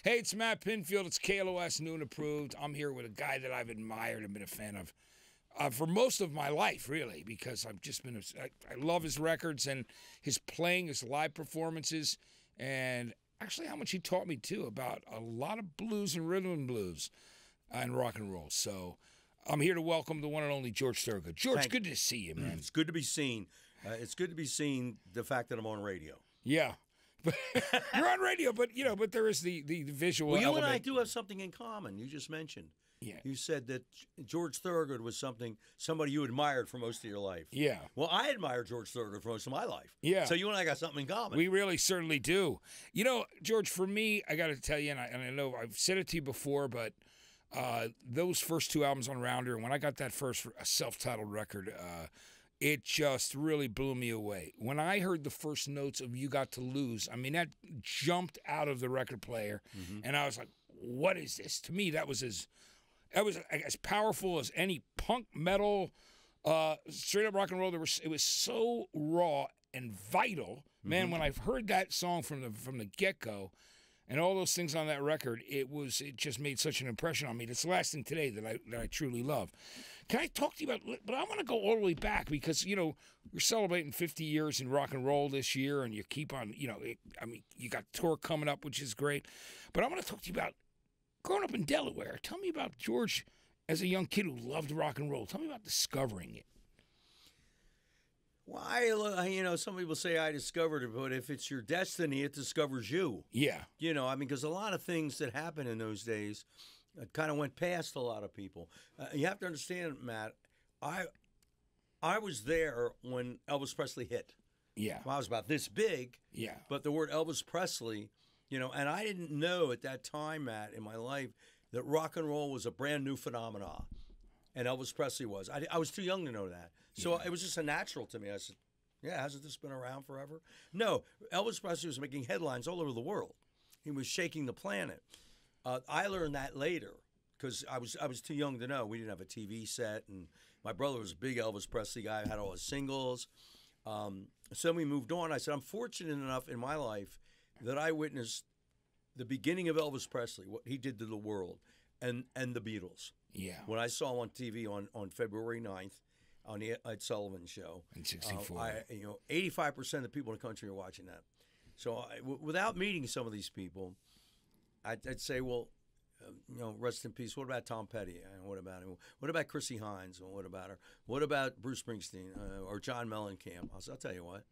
Hey, it's Matt Pinfield. It's KLOS Noon Approved. I'm here with a guy that I've admired and been a fan of for most of my life, really, because I've just been I love his records and his playing, his live performances, and actually how much he taught me, too, about a lot of blues and rhythm and blues and rock and roll. So I'm here to welcome the one and only George Thorogood. George, good to see you, man. It's good to be seen. It's good to be seen, the fact that I'm on radio. Yeah. But you're on radio, but but there is the visual Well, you element. and I do have something in common. You just mentioned. Yeah. You said that George Thorogood was somebody you admired for most of your life. Yeah. Well, I admired George Thorogood for most of my life. Yeah. So you and I got something in common. We really certainly do. You know, George, for me, I got to tell you, and I know I've said it to you before, but those first two albums on Rounder, when I got that first self-titled record, it just really blew me away. When I heard the first notes of You Got to Lose, I mean, that jumped out of the record player, and I was like, what is this? To me, that was as powerful as any punk, metal, straight-up rock and roll. It was so raw and vital. Man, when I've heard that song from the get-go, and all those things on that record, it just made such an impression on me. It's the last thing today that I truly love. Can I talk to you about? But I want to go all the way back because we're celebrating 50 years in rock and roll this year, and you keep on. You got tour coming up, which is great. But I want to talk to you about growing up in Delaware. Tell me about George as a young kid who loved rock and roll. Tell me about discovering it. Well, some people say I discovered it, but if it's your destiny, it discovers you. Yeah. Because a lot of things that happened in those days kind of went past a lot of people. You have to understand, Matt, I was there when Elvis Presley hit. Yeah. Well, I was about this big. Yeah. But the word Elvis Presley, and I didn't know at that time, Matt, in my life, that rock and roll was a brand new phenomenon. And Elvis Presley was. I was too young to know that. So it was just a natural to me. I said, yeah, hasn't this been around forever? No, Elvis Presley was making headlines all over the world. He was shaking the planet. I learned that later because I was too young to know. We didn't have a TV set, and my brother was a big Elvis Presley guy. Had all his singles. So we moved on. I said, I'm fortunate enough in my life that I witnessed the beginning of Elvis Presley, what he did to the world, and the Beatles. Yeah. When I saw him on TV on February 9th on the Ed Sullivan Show. In 64. 85% of the people in the country are watching that. So without meeting some of these people, I'd say, well, rest in peace. What about Tom Petty? What about him? What about Chrissy Hines? What about her? What about Bruce Springsteen or John Mellencamp? I'll tell you what.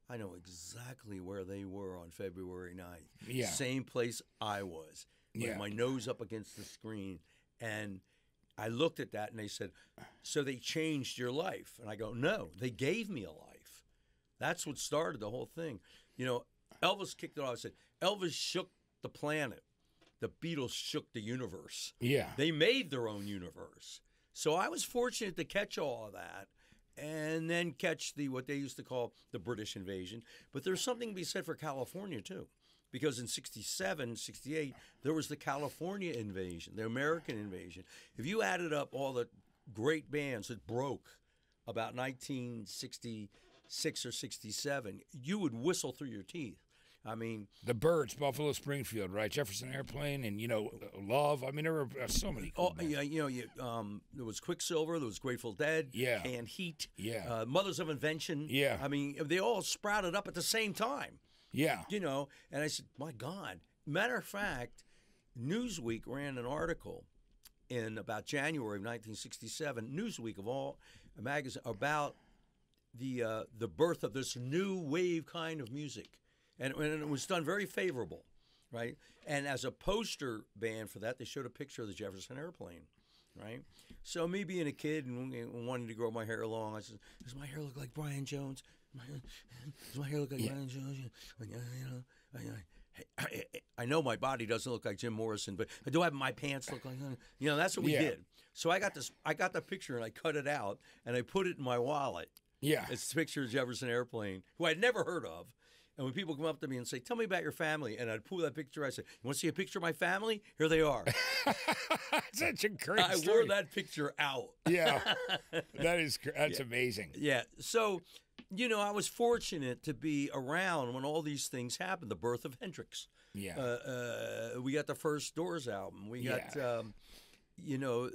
I know exactly where they were on February 9th. Yeah. Same place I was. With my nose up against the screen. And I looked at that and they said, so they changed your life. And I go, no, they gave me a life. That's what started the whole thing. Elvis kicked it off. I said, Elvis shook the planet. The Beatles shook the universe. Yeah. They made their own universe. So I was fortunate to catch all of that and then catch what they used to call the British invasion. But there's something to be said for California, too. Because in 67, 68, there was the California invasion, the American invasion. If you added up all the great bands that broke about 1966 or 67, you would whistle through your teeth. I mean, the Byrds, Buffalo Springfield, right? Jefferson Airplane, and Love. I mean, there were so many. Cool bands. There was Quicksilver, there was Grateful Dead, Canned Heat, Mothers of Invention. Yeah, I mean, they all sprouted up at the same time. Yeah. And I said, my God. Matter of fact, Newsweek ran an article in about January of 1967, Newsweek of all a magazine, about the birth of this new wave kind of music. And it was done very favorable, right? And as a poster band for that, they showed a picture of the Jefferson Airplane, right? So me being a kid and wanting to grow my hair long, I said, does my hair look like Brian Jones? Does my hair look like Brian Jones? I know my body doesn't look like Jim Morrison, but do I have my pants look like? That's what we did. So I got the picture and I cut it out and I put it in my wallet. Yeah, it's a picture of Jefferson Airplane, who I'd never heard of. And when people come up to me and say, tell me about your family, and I'd pull that picture, I say, you want to see a picture of my family? Here they are. Such a great I story. wore that picture out. Yeah, that's amazing. Yeah, so you know, I was fortunate to be around when all these things happened. The birth of Hendrix. Yeah. We got the first Doors album. We got, you know,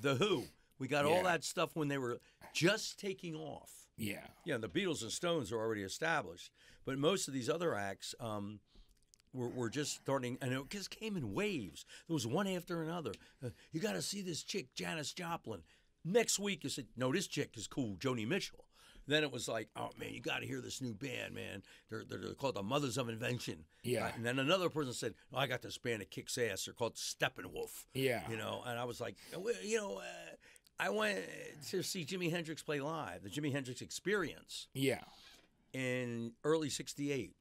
the Who. We got all that stuff when they were just taking off. Yeah. Yeah, the Beatles and Stones are already established. But most of these other acts were just starting, and it just came in waves. There was one after another. You got to see this chick, Janis Joplin. Next week, you said, no, this chick is cool, Joni Mitchell. Then it was like, oh, man, you got to hear this new band, man. They're called the Mothers of Invention. Yeah. And then another person said, oh, I got this band that kicks ass. They're called Steppenwolf. Yeah. You know, and I was like, you know, I went to see Jimi Hendrix play live, the Jimi Hendrix Experience. Yeah. In early '68.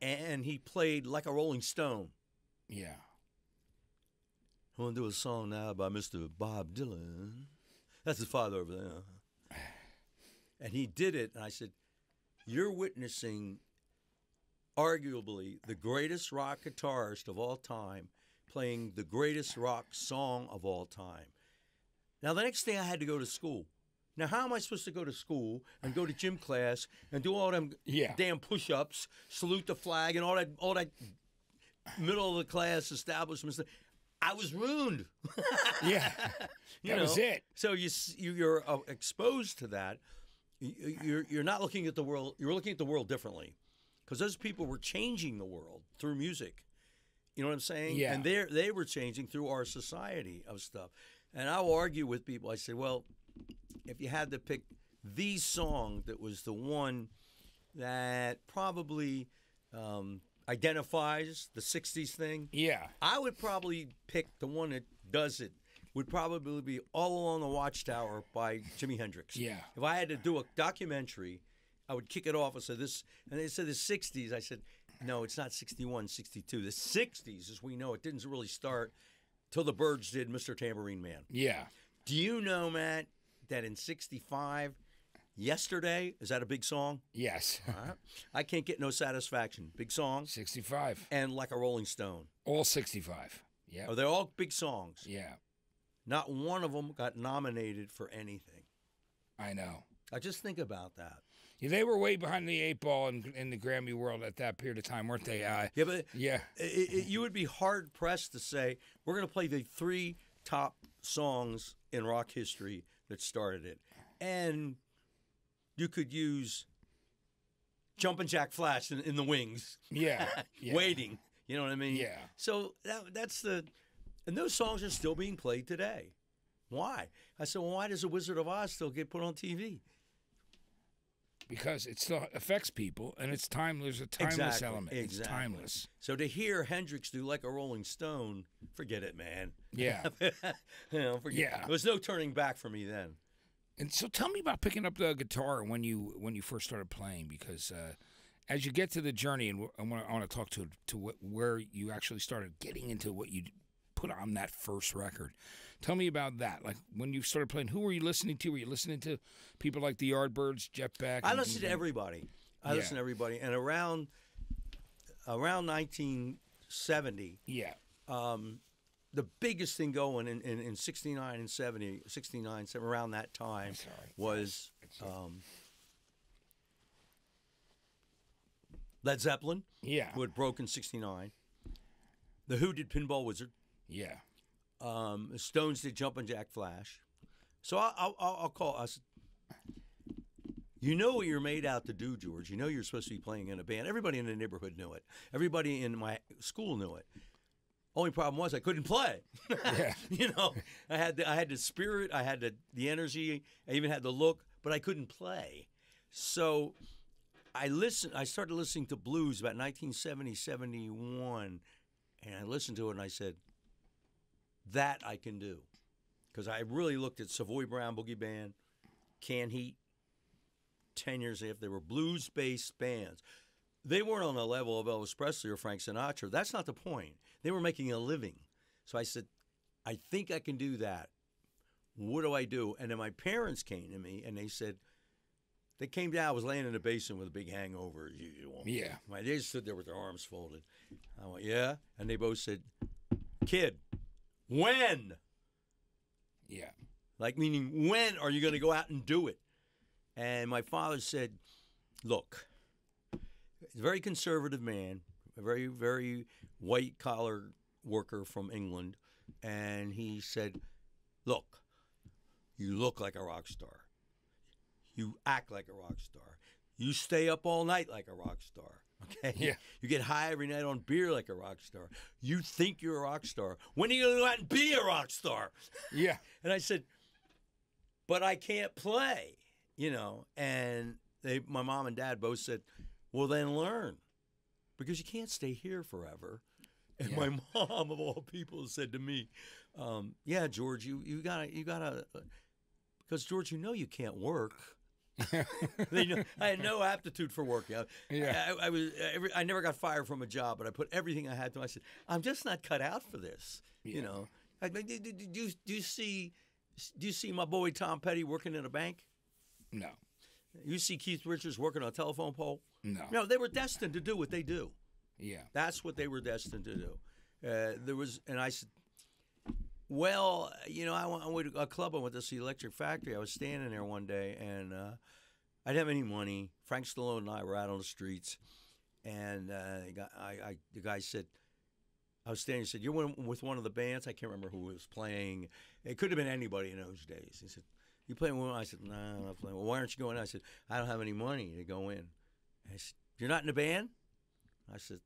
And he played Like a Rolling Stone. Yeah. I want to do a song now by Mr. Bob Dylan. That's his father over there. And he did it, and I said, you're witnessing arguably the greatest rock guitarist of all time playing the greatest rock song of all time. Now, the next day I had to go to school. Now, how am I supposed to go to school and go to gym class and do all them damn push-ups, salute the flag, and all that middle of the class establishment stuff? I was ruined. Yeah. That was it. So you're exposed to that. You're not looking at the world. You're looking at the world differently, because those people were changing the world through music. You know what I'm saying? Yeah. And they were changing through our society of stuff. And I'll argue with people. I say, well, if you had to pick the song that was the one that probably identifies the '60s thing, I would probably pick the one that does it. Would probably be All Along the Watchtower by Jimi Hendrix. Yeah. If I had to do a documentary, I would kick it off and say this. And they said the '60s. I said, no, it's not '61, '62. The '60s, as we know, it didn't really start till the Byrds did Mr. Tambourine Man. Yeah. Do you know, Matt, that in '65, Yesterday, is that a big song? Yes. I Can't Get No Satisfaction, big song. 65. And Like a Rolling Stone. All 65. Yeah. Oh, they're all big songs. Yeah. Not one of them got nominated for anything. I know. I just think about that. Yeah, they were way behind the eight ball in the Grammy world at that period of time, weren't they? Yeah, but you would be hard pressed to say we're going to play the 3 top songs in rock history that started it, and you could use Jumpin' Jack Flash in the Wings. Yeah. Waiting. You know what I mean? Yeah. So that's the, and those songs are still being played today. Why? I said, well, why does The Wizard of Oz still get put on TV? Because it still affects people, and it's timeless. There's a timeless element. It's timeless. So to hear Hendrix do Like a Rolling Stone, forget it, man. Yeah. Forget. Yeah. There was no turning back for me then. And so tell me about picking up the guitar when you first started playing, because as you get to the journey, and I want to talk to where you actually started getting into what you put on that first record. Tell me about that. Like, when you started playing, who were you listening to? Were you listening to people like the Yardbirds, Jeff Beck? I listened to everybody. I listened to everybody. And around 1970, the biggest thing going in 69 and 70, 69, around that time was Led Zeppelin, who had broken 69. The Who did Pinball Wizard. Yeah. The Stones did Jumpin' Jack Flash. So I'll call us. You know what you're made out to do, George. You know you're supposed to be playing in a band. Everybody in the neighborhood knew it. Everybody in my school knew it. Only problem was I couldn't play. Yeah. You know, I had the spirit, I had the energy, I even had the look, but I couldn't play. So I started listening to blues about 1970, 71, and I listened to it and I said, that I can do. Because I really looked at Savoy Brown Boogie Band, Can Heat, 10 years after. They were blues-based bands. They weren't on the level of Elvis Presley or Frank Sinatra. That's not the point. They were making a living. So I said, I think I can do that. What do I do? And then my parents came to me and they said, they came down. I was laying in the basement with a big hangover as usual. Yeah. They just stood there with their arms folded. I went, yeah? And they both said, kid, when? Yeah. Like, meaning, when are you going to go out and do it? And my father said, look, he's a very conservative man, a very, very white-collar worker from England. And he said, look, you look like a rock star. You act like a rock star. You stay up all night like a rock star. Okay? Yeah. You get high every night on beer like a rock star. You think you're a rock star. When are you going to go out and be a rock star? Yeah. And I said, but I can't play, you know. And my mom and dad both said, well, then learn. Because you can't stay here forever. And my mom, of all people, said to me, yeah, George, you gotta, because George, you know you can't work. I had no aptitude for working. I never got fired from a job, but I put everything I had to. I said, I'm just not cut out for this. Yeah. You know, do you see my boy Tom Petty working in a bank? No. You see Keith Richards working on a telephone pole? No. No, they were destined to do what they do. Yeah. That's what they were destined to do. And I said, well, you know, I went to a club. I went to see Electric Factory. I was standing there one day, and I didn't have any money. Frank Stallone and I were out on the streets, and the guy said, I was standing. He said, "You're with one of the bands." I can't remember who was playing. It could have been anybody in those days. He said, "You playing with one?" I said, "No, I'm not playing." Well, why aren't you going? I said, "I don't have any money to go in." And he said, "You're not in a band?" I said,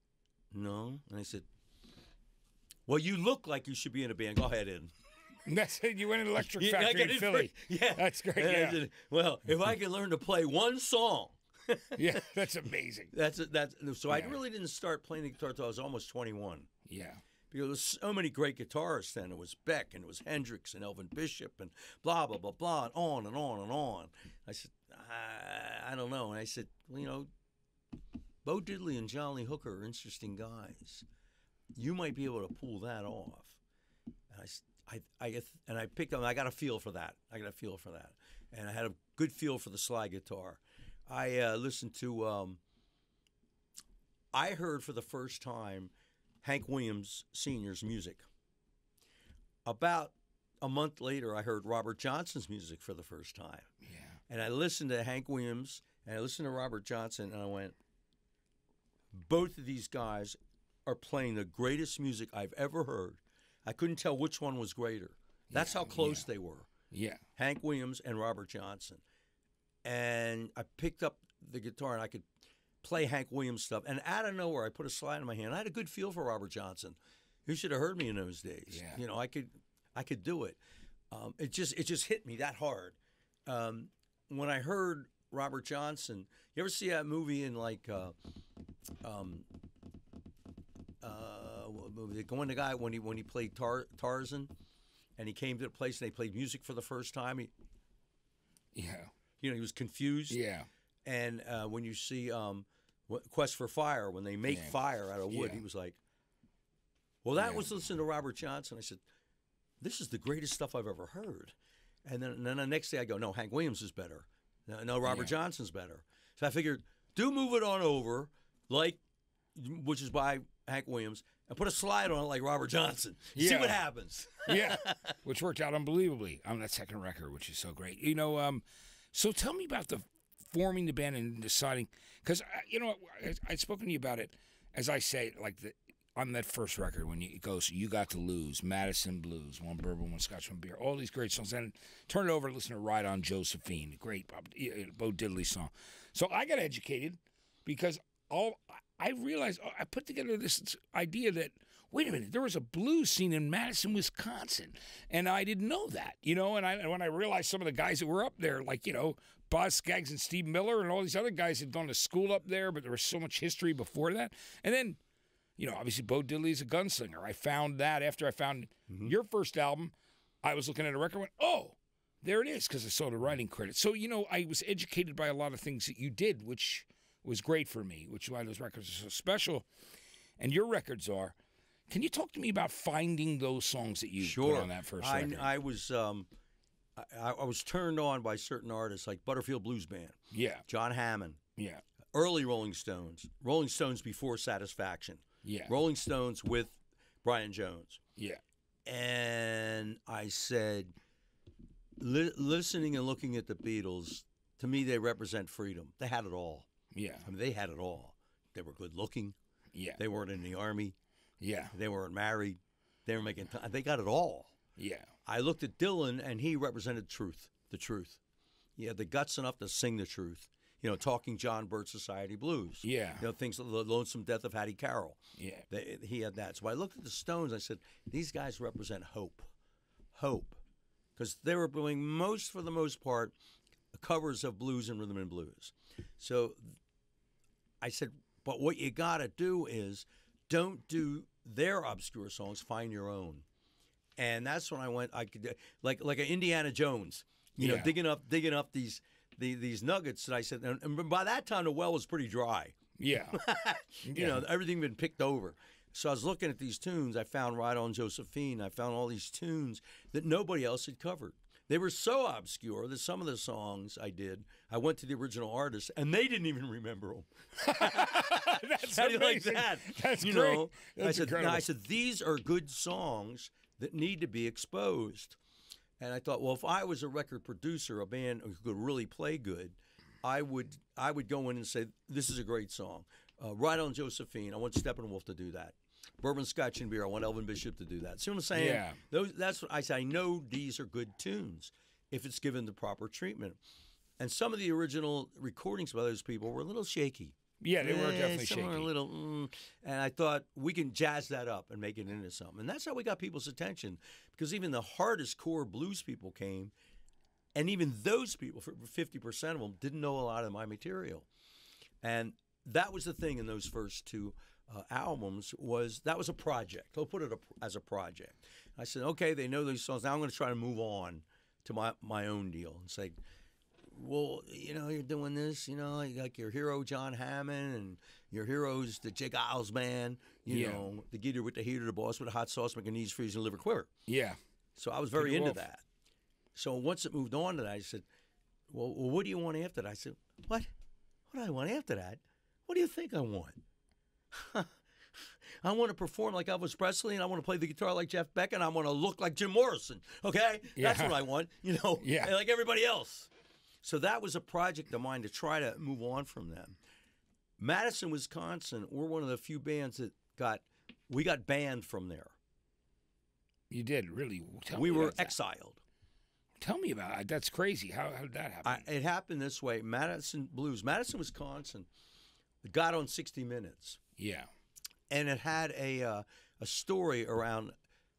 "No." And he said, well, you look like you should be in a band. Go ahead in. That's it. You went to Electric Factory in Philly. Yeah. That's great. And yeah. I said, well, if I can learn to play one song. Yeah, that's amazing. So I really didn't start playing the guitar until I was almost 21. Yeah. Because there was so many great guitarists then. It was Beck, and it was Hendrix, and Elvin Bishop, and blah, blah, blah, blah, and on and on and on. I said, I don't know. And I said, well, you know, Bo Diddley and John Lee Hooker are interesting guys. You might be able to pull that off. And I picked up. I got a feel for that. And I had a good feel for the slide guitar. I listened to. I heard for the first time Hank Williams Sr.'s music. About a month later, I heard Robert Johnson's music for the first time. Yeah. And I listened to Hank Williams and I listened to Robert Johnson, and I went, both of these guys are playing the greatest music I've ever heard. I couldn't tell which one was greater. That's how close they were. Yeah. Hank Williams and Robert Johnson. And I picked up the guitar, and I could play Hank Williams stuff. And out of nowhere, I put a slide in my hand. I had a good feel for Robert Johnson. You should have heard me in those days. Yeah. You know, I could do it. It just hit me that hard. When I heard Robert Johnson, you ever see that movie in like when the guy when he played Tarzan, and he came to the place and they played music for the first time. You know, he was confused. Yeah. And when you see Quest for Fire, when they make fire out of wood, he was like, well, that was listening to Robert Johnson. I said, this is the greatest stuff I've ever heard. And then the next day I go, no, Hank Williams is better. No, Robert Johnson's better. So I figured, do move it on over, which is by Hank Williams, and put a slide on it like Robert Johnson. See what happens. Yeah, which worked out unbelievably on that second record, which is so great. You know, so tell me about the forming the band and deciding, because, you know, I'd spoken to you about it, as I say, like on that first record when it goes, You Got to Lose, Madison Blues, One Bourbon, One Scotch, One Beer, all these great songs. And turn it over and listen to Ride on Josephine, a great Bo Diddley song. So I got educated because I realized, I put together this idea that, wait a minute, there was a blues scene in Madison, Wisconsin. And I didn't know that, you know. And when I realized some of the guys that were up there, like, you know, Boz Scaggs and Steve Miller and all these other guys had gone to school up there, but there was so much history before that. And then, you know, obviously Bo Diddley's a gunslinger. I found that after I found your first album. I was looking at a record and went, oh, there it is, because I saw the writing credits. So, you know, I was educated by a lot of things that you did, which was great for me, which is why those records are so special. And your records are. Can you talk to me about finding those songs that you put on that first record? I was turned on by certain artists like Butterfield Blues Band. Yeah. John Hammond. Yeah. Early Rolling Stones. Rolling Stones before Satisfaction. Yeah. Rolling Stones with Brian Jones. Yeah. And I said, listening and looking at the Beatles to me, they represent freedom. They had it all. Yeah. I mean, they had it all. They were good looking. Yeah. They weren't in the Army. Yeah. They weren't married. They were making they got it all. Yeah. I looked at Dylan, and he represented truth, the truth. He had the guts enough to sing the truth. You know, talking John Bird Society blues. Yeah. You know, things like The Lonesome Death of Hattie Carroll. Yeah. He had that. So I looked at the Stones. I said, these guys represent hope. Hope. Because they were doing for the most part, covers of blues and rhythm and blues. So I said, but what you got to do is don't do their obscure songs, find your own. And that's when I went, I could like an Indiana Jones, you know, digging up these nuggets. And I said, and by that time the well was pretty dry. Yeah. You know, everything been picked over. So I was looking at these tunes. I found Ride On Josephine. I found all these tunes that nobody else had covered. They were so obscure that some of the songs I did, I went to the original artist, and they didn't even remember them. That's How do you like amazing. that? That's you great. know, That's incredible. I said, these are good songs that need to be exposed. And I thought, well, if I was a record producer, a band who could really play good, I would go in and say, this is a great song. Ride On Josephine, I want Steppenwolf to do that. Bourbon, Scotch, and Beer, I want Elvin Bishop to do that. See what I'm saying? Yeah. That's what I say. I know these are good tunes if it's given the proper treatment. And some of the original recordings by those people were a little shaky. Yeah, they were definitely some shaky. were a little, and I thought we can jazz that up and make it into something. And that's how we got people's attention, because even the hardest core blues people came, and even those people, for 50% of them, didn't know a lot of my material. And that was the thing in those first two albums, that was a project. I'll put it as a project. I said, okay, they know these songs. Now I'm going to try to move on to my own deal and say, well, you know, you're doing this, you know, you got your hero John Hammond and your heroes the Geils band, you know, the Geeter with the heater, the boss with the hot sauce, making knees freeze and liver quiver. Yeah. So I was very into Wolf. that. So once it moved on to that, I said, well, what do you want after that? I said, what? What do I want after that? What do you think I want? I want to perform like Elvis Presley, and I want to play the guitar like Jeff Beck, and I want to look like Jim Morrison. Okay? That's what I want, you know, like everybody else. So that was a project of mine to try to move on from them. Madison, Wisconsin, we're one of the few bands that we got banned from there. You did, really? We were exiled. Tell me about it. That's crazy. How did that happen? It happened this way. Madison, Wisconsin got on 60 Minutes. Yeah. And it had a story around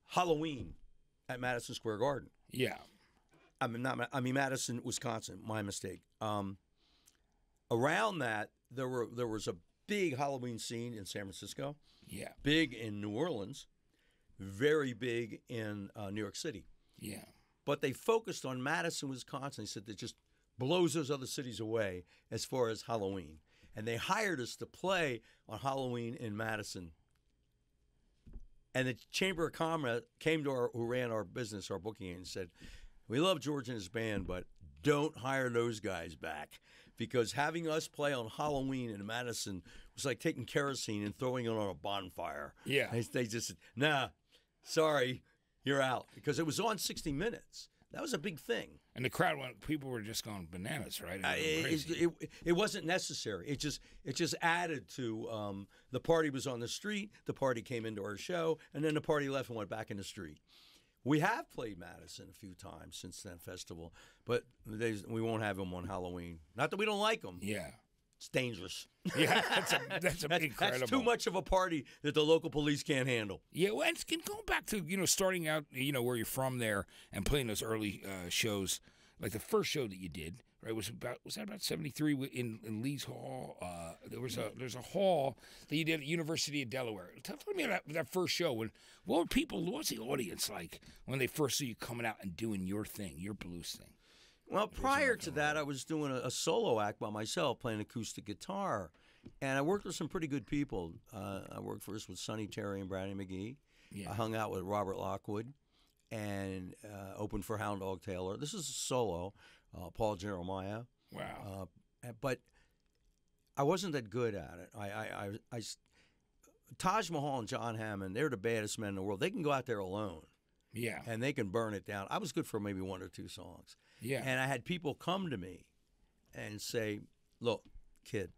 Halloween at Madison Square Garden. Yeah. Madison, Wisconsin. My mistake. Around that, there was a big Halloween scene in San Francisco. Yeah. Big in New Orleans. Very big in New York City. Yeah. But they focused on Madison, Wisconsin. They said that just blows those other cities away as far as Halloween. And they hired us to play on Halloween in Madison. And the Chamber of Commerce came to who ran our business, our booking agent, and said, we love George and his band, but don't hire those guys back. Because having us play on Halloween in Madison was like taking kerosene and throwing it on a bonfire. Yeah. They just said, nah, sorry, you're out. Because it was on 60 Minutes. That was a big thing. And the crowd people were just going bananas, right? It wasn't necessary. It just added to the party was on the street, the party came into our show, and then the party left and went back in the street. We have played Madison a few times since that festival, but we won't have them on Halloween. Not that we don't like them. Yeah. It's dangerous. Yeah, that's incredible. That's too much of a party that the local police can't handle. Yeah, well, and going back to, starting out, where you're from there and playing those early shows, like the first show that you did, right, was that about 73 in Lee's Hall? There's a hall that you did at University of Delaware. Tell me about that first show. What's the audience like when they first see you coming out and doing your thing, your blues thing? Well, prior to that, I was doing a solo act by myself, playing acoustic guitar. And I worked with some pretty good people. I worked first with Sonny Terry and Brownie McGee. Yeah. I hung out with Robert Lockwood and opened for Hound Dog Taylor. This is a solo, Paul Jeremiah. Wow. But I wasn't that good at it. Taj Mahal and John Hammond, they're the baddest men in the world. They can go out there alone. Yeah. And they can burn it down. I was good for maybe one or two songs. Yeah. And I had people come to me and say, look, kid,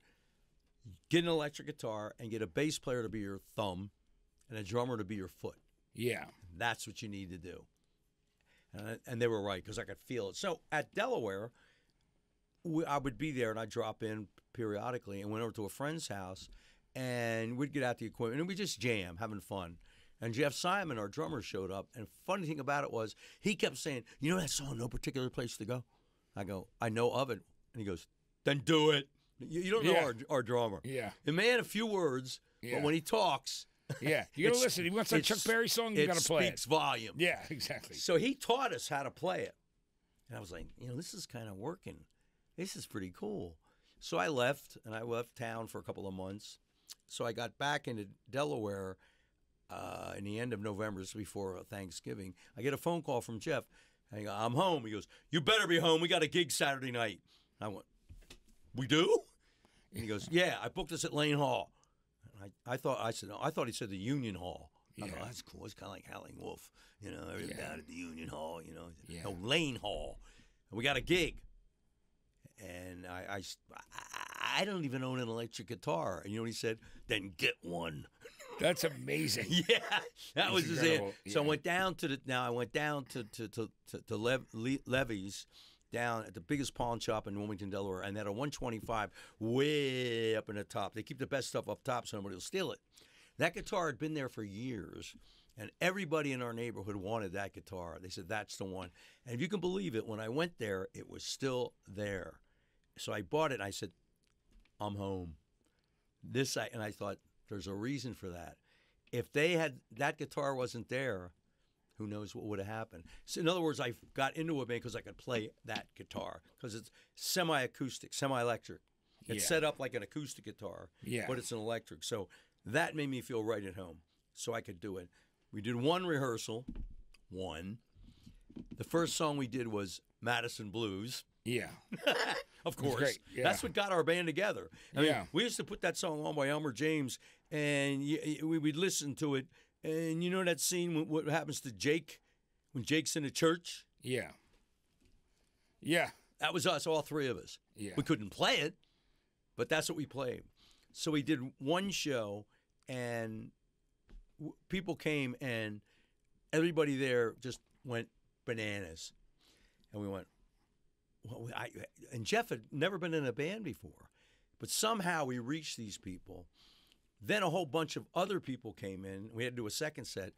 get an electric guitar and get a bass player to be your thumb and a drummer to be your foot. Yeah. That's what you need to do. And they were right because I could feel it. So at Delaware, I would be there and I'd drop in periodically and went over to a friend's house and we'd get out the equipment and we'd just jam, having fun. And Jeff Simon, our drummer, showed up. And funny thing about it was he kept saying, you know that song, No Particular Place to Go? I go, I know of it. And he goes, then do it. You don't know our drummer. Yeah. The man, a few words, but when he talks. Yeah, you got to listen. He wants that Chuck Berry song, you got to play it. It speaks volume. Yeah, exactly. So he taught us how to play it. And I was like, this is kind of working. This is pretty cool. So I left, and I left town for a couple of months. So I got back into Delaware in the end of November, just before Thanksgiving. I get a phone call from Jeff. I go, I'm home. He goes, you better be home. We got a gig Saturday night. I went, we do? And he goes, yeah, I booked us at Lane Hall. And I thought he said the Union Hall. I go, that's cool. It's kind of like Howling Wolf, down at the Union Hall, No, Lane Hall. And we got a gig. And I don't even own an electric guitar. And you know what he said? Then get one. That's amazing. Yeah, that was his it. Yeah. So I went down to Levy's down at the biggest pawn shop in Wilmington, Delaware, and they had a 125 way up in the top. They keep the best stuff up top so nobody will steal it. That guitar had been there for years, and everybody in our neighborhood wanted that guitar. They said, that's the one. And if you can believe it, when I went there, it was still there. So I bought it, and I said, I'm home. And I thought, there's a reason for that. If that guitar wasn't there, who knows what would have happened. So in other words, I got into a band because I could play that guitar because it's semi-acoustic, semi-electric. It's set up like an acoustic guitar, but it's an electric. So that made me feel right at home. So I could do it. We did one rehearsal. The first song we did was Madison Blues. Yeah. Of course. Great. Yeah. That's what got our band together. I mean, we used to put that song on by Elmer James, and we'd listen to it. And you know that scene, what happens to Jake when Jake's in the church? Yeah. Yeah. That was us, all three of us. Yeah. We couldn't play it, but that's what we played. So we did one show, and people came, and everybody there just went bananas. And we went, well, and Jeff had never been in a band before, but somehow we reached these people. Then a whole bunch of other people came in. We had to do a second set.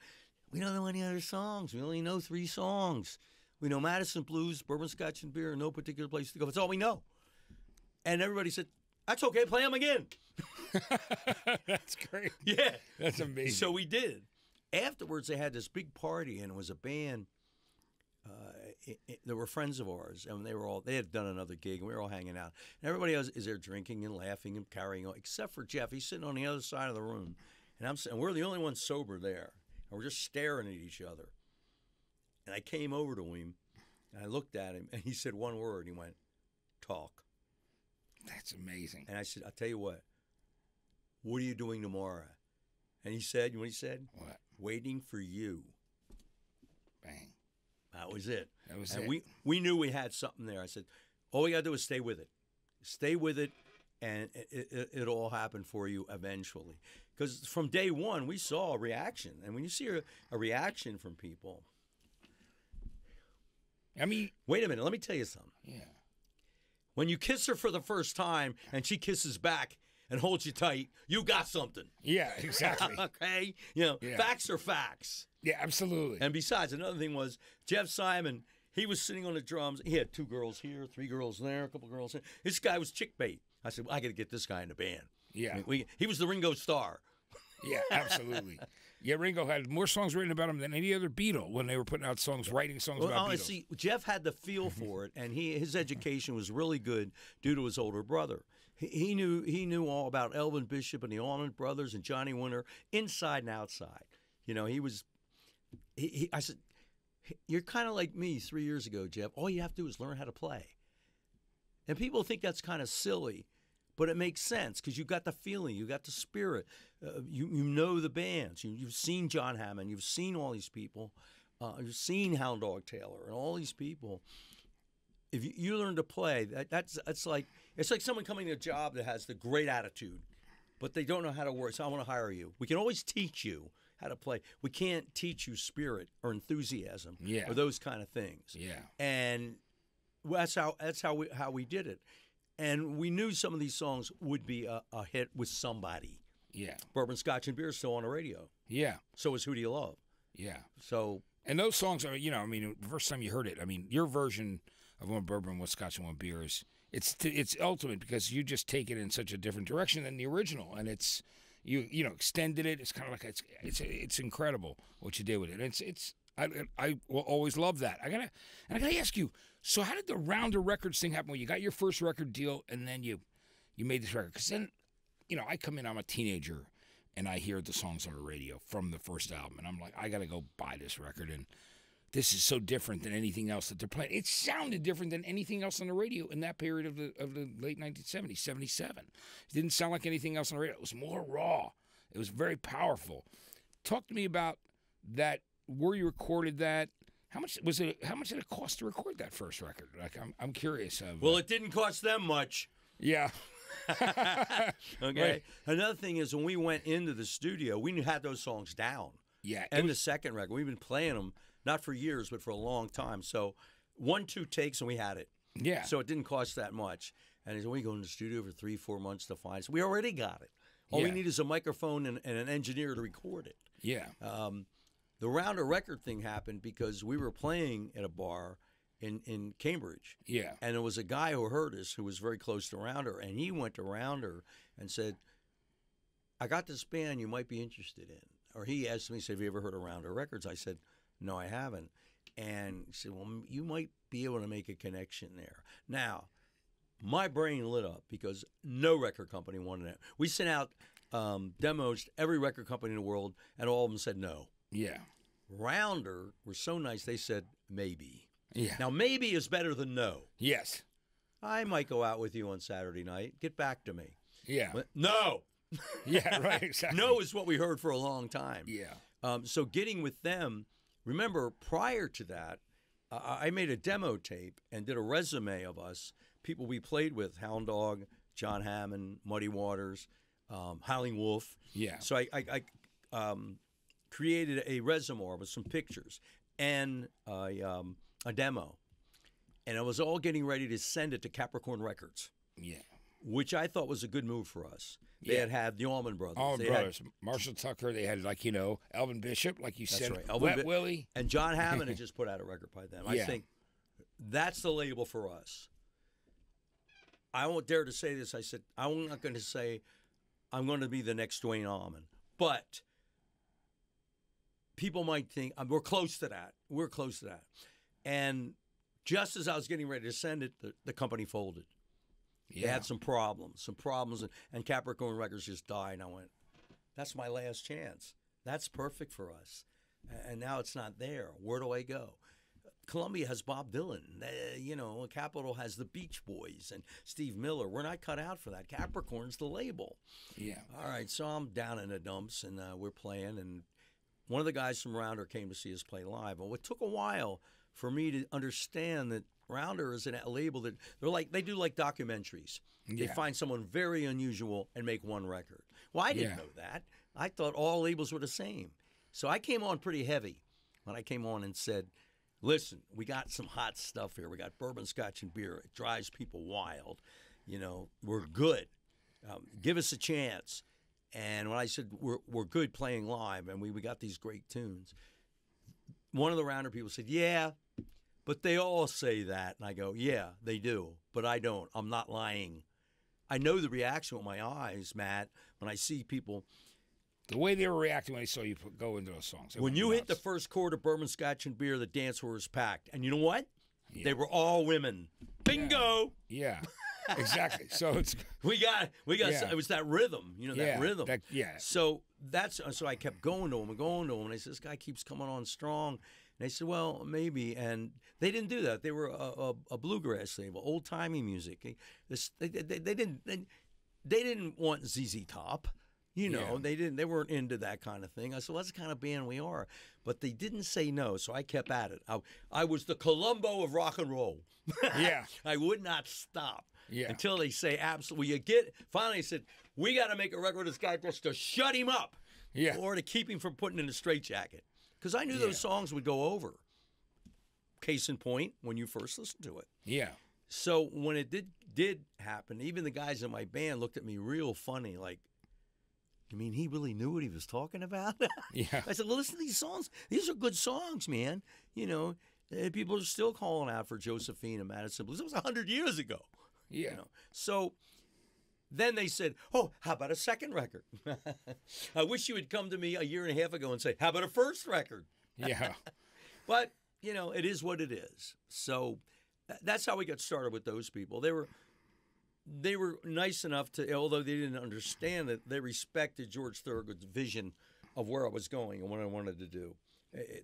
We don't know any other songs. We only know 3 songs. We know Madison Blues, Bourbon, Scotch, and Beer, No Particular Place to Go. That's all we know. And everybody said, that's okay, play them again. That's great. Yeah. That's amazing. So we did. Afterwards, they had this big party, and it was a band. They were friends of ours, and they had done another gig, and we were all hanging out. And everybody else is there drinking and laughing and carrying on, except for Jeff. He's sitting on the other side of the room, and we're the only ones sober there, and we're just staring at each other. And I came over to him, and I looked at him, and he said one word. He went, talk. That's amazing. And I said, I'll tell you what are you doing tomorrow? And he said, you know what he said? What? Waiting for you. Bang. That was it. That was and it. we knew we had something there. I said, all we got to do is stay with it. Stay with it, and it'll all happen for you eventually. Because from day one, we saw a reaction. And when you see a reaction from people. I mean. Wait a minute. Let me tell you something. Yeah. When you kiss her for the first time and she kisses back and holds you tight, you got something. Yeah, exactly. Okay? Facts are facts. Yeah, absolutely. And besides, another thing was Jeff Simon, he was sitting on the drums. He had 2 girls here, 3 girls there, a couple girls there. This guy was chick bait. I said, well, I got to get this guy in the band. Yeah. He was the Ringo Starr. Yeah, absolutely. Yeah, Ringo had more songs written about him than any other Beatle when they were putting out songs, writing songs about honestly, Beatles. Jeff had the feel for it, and his education was really good due to his older brother. He knew all about Elvin Bishop and the Allman Brothers and Johnny Winter, inside and outside. I said, you're kind of like me 3 years ago, Jeff. All you have to do is learn how to play. And people think that's kind of silly, but it makes sense because you got the feeling, you got the spirit. You know the bands. You've seen John Hammond. You've seen all these people. You've seen Hound Dog Taylor and all these people. if you learn to play, that's like it's like someone coming to a job that has the great attitude, but they don't know how to work. So I want to hire you. We can always teach you how to play. We can't teach you spirit or enthusiasm or those kind of things. Yeah. And that's how we did it. And we knew some of these songs would be a hit with somebody. Yeah. Bourbon, Scotch, and Beer is still on the radio. Yeah. So is Who Do You Love? Yeah. So. And those songs are, I mean, the first time you heard it, I mean, your version of One Bourbon, One Scotch, and One Beer is, it's ultimate because you just take it in such a different direction than the original. And it's, you know, extended it. It's kind of like, it's incredible what you did with it. I will always love that. I gotta ask you, so how did the Rounder Records thing happen when you got your first record deal and then you made this record? Because then, you know, I come in, I'm a teenager, and I hear the songs on the radio from the first album, and I'm like, I got to go buy this record, and this is so different than anything else that they're playing. It sounded different than anything else on the radio in that period of the late 1970s, 77. It didn't sound like anything else on the radio. It was more raw. It was very powerful. Talk to me about that, where you recorded that. How much was it? How much did it cost to record that first record? Like, I'm curious. Well, it didn't cost them much. Yeah. Okay. Right. Another thing is when we went into the studio, we had those songs down. Yeah. And the second record, we've been playing them not for years, but for a long time. So 1-2 takes and we had it. Yeah. So it didn't cost that much. And we go in the studio for 3-4 months to find it. So we already got it. All we need is a microphone and an engineer to record it. Yeah. The Rounder record thing happened because we were playing at a bar in Cambridge. Yeah. And there was a guy who heard us who was very close to Rounder, and he went to Rounder and said, I got this band you might be interested in. Or he asked me, have you ever heard of Rounder Records? I said, no, I haven't. And he said, well, you might be able to make a connection there. Now, my brain lit up because no record company wanted it. We sent out demos to every record company in the world, and all of them said no. Yeah. Rounder were so nice, they said maybe. Yeah. Now, maybe is better than no. Yes. I might go out with you on Saturday night. Get back to me. Yeah. But no. Yeah, right, exactly. No is what we heard for a long time. Yeah. So getting with them, remember, prior to that, I made a demo tape and did a resume of us, people we played with, Hound Dog, John Hammond, Muddy Waters, Howling Wolf. Yeah. So I created a reservoir with some pictures and a demo. And I was all getting ready to send it to Capricorn Records. Yeah. Which I thought was a good move for us. They had the Allman Brothers. Allman Brothers. Marshall Tucker. They had, like, you know, Elvin Bishop, like you said. Right. Wet Willie. And John Hammond had just put out a record by them. I think that's the label for us. I won't dare to say this. I said, I'm not going to say I'm going to be the next Dwayne Allman. But people might think we're close to that. We're close to that. And just as I was getting ready to send it, the company folded. Yeah. They had some problems, and Capricorn Records just died. And I went, that's my last chance. That's perfect for us. And now it's not there. Where do I go? Columbia has Bob Dylan. Capitol has the Beach Boys and Steve Miller. We're not cut out for that. Capricorn's the label. Yeah. All right, so I'm down in the dumps, and we're playing, and one of the guys from Rounder came to see us play live. Well, it took a while for me to understand that Rounder is a label that they do like documentaries. Yeah. They find someone very unusual and make one record. Well, I didn't know that. I thought all labels were the same. So I came on pretty heavy when I came on and said, listen, we got some hot stuff here. We got bourbon, scotch, and beer. It drives people wild. You know, we're good. Give us a chance. And when I said we're good playing live and we got these great tunes, one of the Rounder people said, yeah, but they all say that. And I go, yeah, they do, but I don't. I'm not lying. I know the reaction with my eyes, Matt, when I see people. The way they were reacting when they saw you go into those songs. When you hit the first chord of Bourbon, Scotch, and Beer, the dance floor was packed. And you know what? Yeah. They were all women. Bingo! Yeah. Exactly. So it's we got it was that rhythm, that rhythm. So I kept going to him and I said, this guy keeps coming on strong. And they said, well, maybe. And they didn't do that. They were a bluegrass label, old timey music. They didn't want ZZ Top. You know, Yeah. they weren't into that kind of thing. I said, well, that's the kind of band we are. But they didn't say no, so I kept at it. I was the Columbo of rock and roll. Yeah. I would not stop Yeah. until they say absolutely. Finally, I said, we got to make a record with this guy just to shut him up, Yeah. or to keep him from putting in a straitjacket. Because I knew those songs would go over. Case in point, when you first listened to it. Yeah. So when it did happen, even the guys in my band looked at me real funny, like, you mean he really knew what he was talking about? Yeah. I said, well, listen to these songs. These are good songs, man. You know, people are still calling out for Josephine and Madison Blues. It was 100 years ago. Yeah. You know? So then they said, oh, how about a second record? I wish you had come to me a year and a half ago and say, how about a first record? Yeah. But, you know, it is what it is. So that's how we got started with those people. They were nice enough to, although they didn't understand it, they respected George Thorogood's vision of where I was going and what I wanted to do.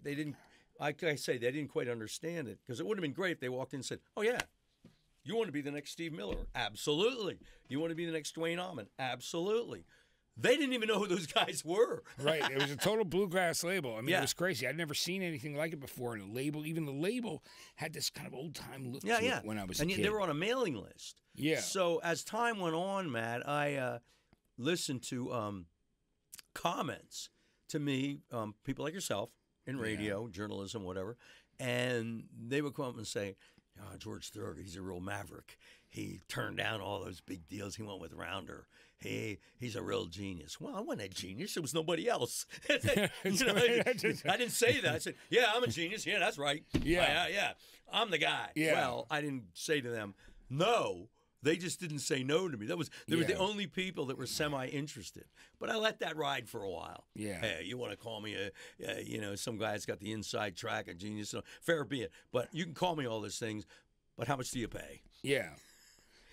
They didn't, like I say, they didn't quite understand it, because it would have been great if they walked in and said, oh, yeah, you want to be the next Steve Miller? Absolutely. You want to be the next Dwayne Allman? Absolutely. They didn't even know who those guys were. Right. It was a total bluegrass label. I mean, Yeah. it was crazy. I'd never seen anything like it before. And the label, even the label, had this kind of old time look to it when I was a kid. And they were on a mailing list. Yeah. So as time went on, Matt, I listened to comments to me, people like yourself in radio, journalism, whatever, and they would come up and say, oh, George Thorogood, he's a real maverick. He turned down all those big deals. He went with Rounder. He's a real genius. Well, I wasn't a genius. It was nobody else. You know, I didn't say that. I said, yeah, I'm a genius. Yeah, that's right. Yeah. Yeah, I'm the guy. Yeah. Well, I didn't say to them, no. They just didn't say no to me. They were the only people that were semi-interested. But I let that ride for a while. Yeah. Hey, you want to call me some guy's got the inside track, a genius. Fair be it. But you can call me all those things. But how much do you pay? Yeah.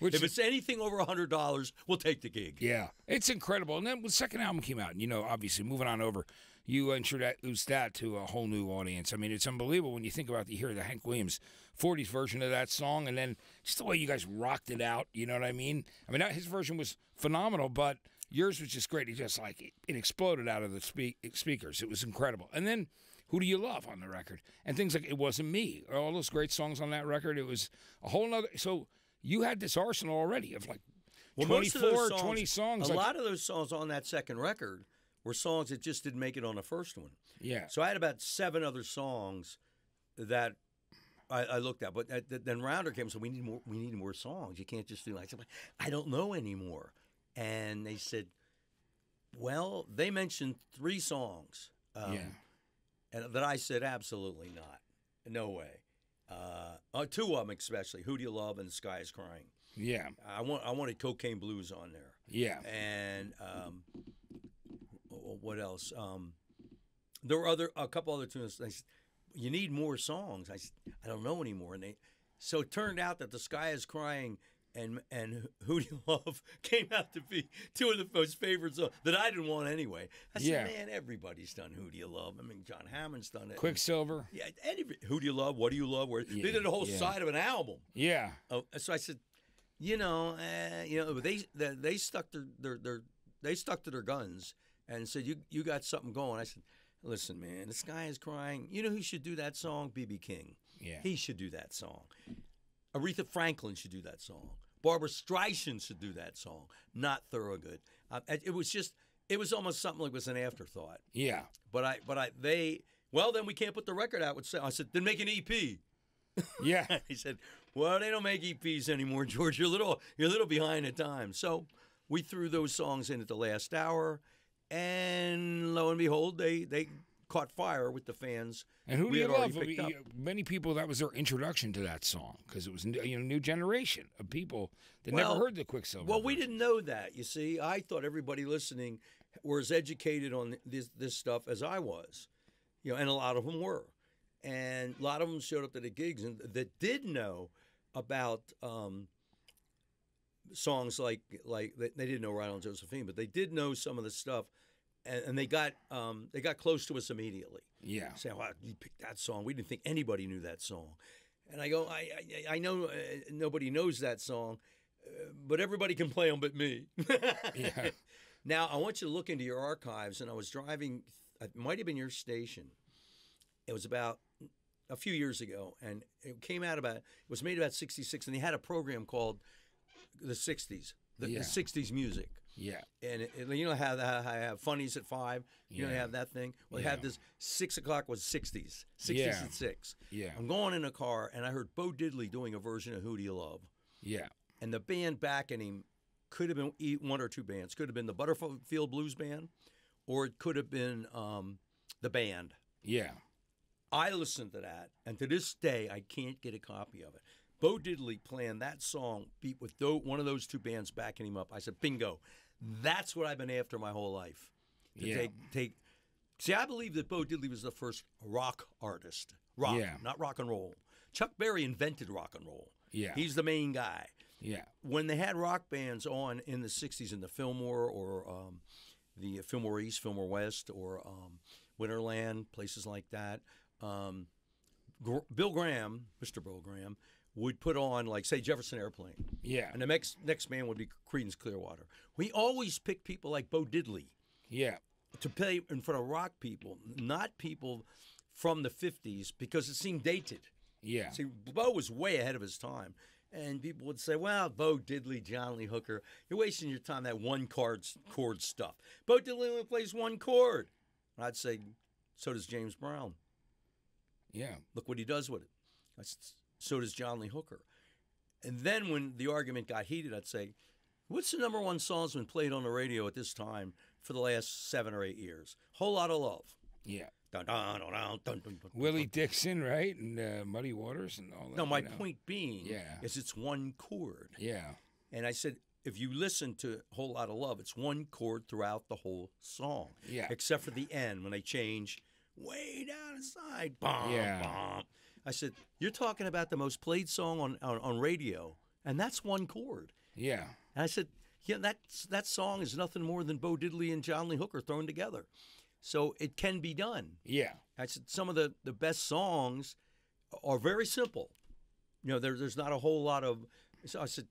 If it's anything over $100, we'll take the gig. Yeah. It's incredible. And then when the second album came out, and, obviously moving on over, you introduced that to a whole new audience. I mean, it's unbelievable when you think about you hear the Hank Williams 40s version of that song, and then just the way you guys rocked it out, you know what I mean? I mean, his version was phenomenal, but yours was just great. It just it exploded out of the speakers. It was incredible. And then Who Do You Love on the record? And things like It Wasn't Me. All those great songs on that record. It was a whole nother. So you had this arsenal already of 24, 20 songs. A lot of those songs on that second record were songs that just didn't make it on the first one. Yeah. So I had about 7 other songs that I looked at, but then Rounder came and said, we need more songs. You can't just do like, I don't know anymore. And they said, well, they mentioned 3 songs. And that I said, absolutely not. No way. 2 of them especially, Who Do You Love and The Sky Is Crying. Yeah. I wanted Cocaine Blues on there. Yeah. And what else? There were a couple other tunes. They said, you need more songs. I said, I don't know anymore. So it turned out that The Sky Is Crying and Who Do You Love came out to be 2 of the most favorite songs that I didn't want anyway. I said, man, everybody's done Who Do You Love? I mean, John Hammond's done it. Quicksilver. Yeah, Who Do You Love? What Do You Love? They did a whole side of an album. Yeah. So I said, they stuck they stuck to their guns and said, you got something going. I said, listen, man, The Sky Is Crying. You know who should do that song? B.B. King. Yeah. He should do that song. Aretha Franklin should do that sthen Barbara Streisand should do that song, not Thorogood. It was almost something like it was an afterthought. Yeah. Then we can't put the record out. I said, then make an EP. Yeah. He said, well, they don't make EPs anymore, George. You're a little behind the times. So we threw those songs in at the last hour, and lo and behold, they caught fire with the fans. And Who Do You Love? Many people, that was their introduction to that song, because it was a new generation of people that never heard the Quicksilver. Well, we didn't know that, you see. I thought everybody listening were as educated on this stuff as I was, and a lot of them were. And a lot of them showed up to the gigs and that did know about songs like they didn't know Lionel and Josephine, but they did know some of the stuff. And they got close to us immediately. Yeah. Saying, "Wow, you picked that song. We didn't think anybody knew that song." And I go, "I know nobody knows that song, but everybody can play them but me." Yeah. Now, I want you to look into your archives, and I was driving, it might have been your station. It was about a few years ago, and it was made about 66, and they had a program called the 60s, the 60s music. Yeah. And you know how I have funnies at 5? You know, have that thing? Well, they had this 6 o'clock was 60s. 60s at 6. Yeah. I'm going in a car, and I heard Bo Diddley doing a version of Who Do You Love? Yeah. And the band backing him could have been one or two bands. Could have been the Butterfield Blues Band, or it could have been the band. Yeah. I listened to that, and to this day, I can't get a copy of it. Bo Diddley playing that song beat with one of those two bands backing him up. I said, bingo. That's what I've been after my whole life. See, I believe that Bo Diddley was the first rock artist. Rock, not rock and roll. Chuck Berry invented rock and roll. Yeah. He's the main guy. Yeah. When they had rock bands on in the 60s in the Fillmore or the Fillmore East, Fillmore West, or Winterland, places like that, Bill Graham, Mr. Bill Graham, would put on, like, say, Jefferson Airplane. Yeah. And the next band would be Creedence Clearwater. We always pick people like Bo Diddley. Yeah. To play in front of rock people, not people from the 50s, because it seemed dated. Yeah. See, Bo was way ahead of his time. And people would say, well, Bo Diddley, John Lee Hooker, you're wasting your time, that one chord stuff. Bo Diddley only plays one chord. And I'd say, so does James Brown. Yeah. Look what he does with it. So does John Lee Hooker. And then when the argument got heated, I'd say, what's the number one song that's been played on the radio at this time for the last 7 or 8 years? Whole Lot of Love. Yeah. Dun, dun, dun, dun, dun, dun, dun, Willie Dixon, right? And Muddy Waters and all that. No, my point being is it's one chord. Yeah. And I said, if you listen to Whole Lot of Love, it's one chord throughout the whole song. Yeah. Except for the end when they change way down the side. Bum, bum. I said, you're talking about the most played song on radio, and that's one chord. Yeah. And I said, yeah, that song is nothing more than Bo Diddley and John Lee Hooker thrown together. So it can be done. Yeah. I said some of the best songs are very simple. You know, there's not a whole lot of. So I said,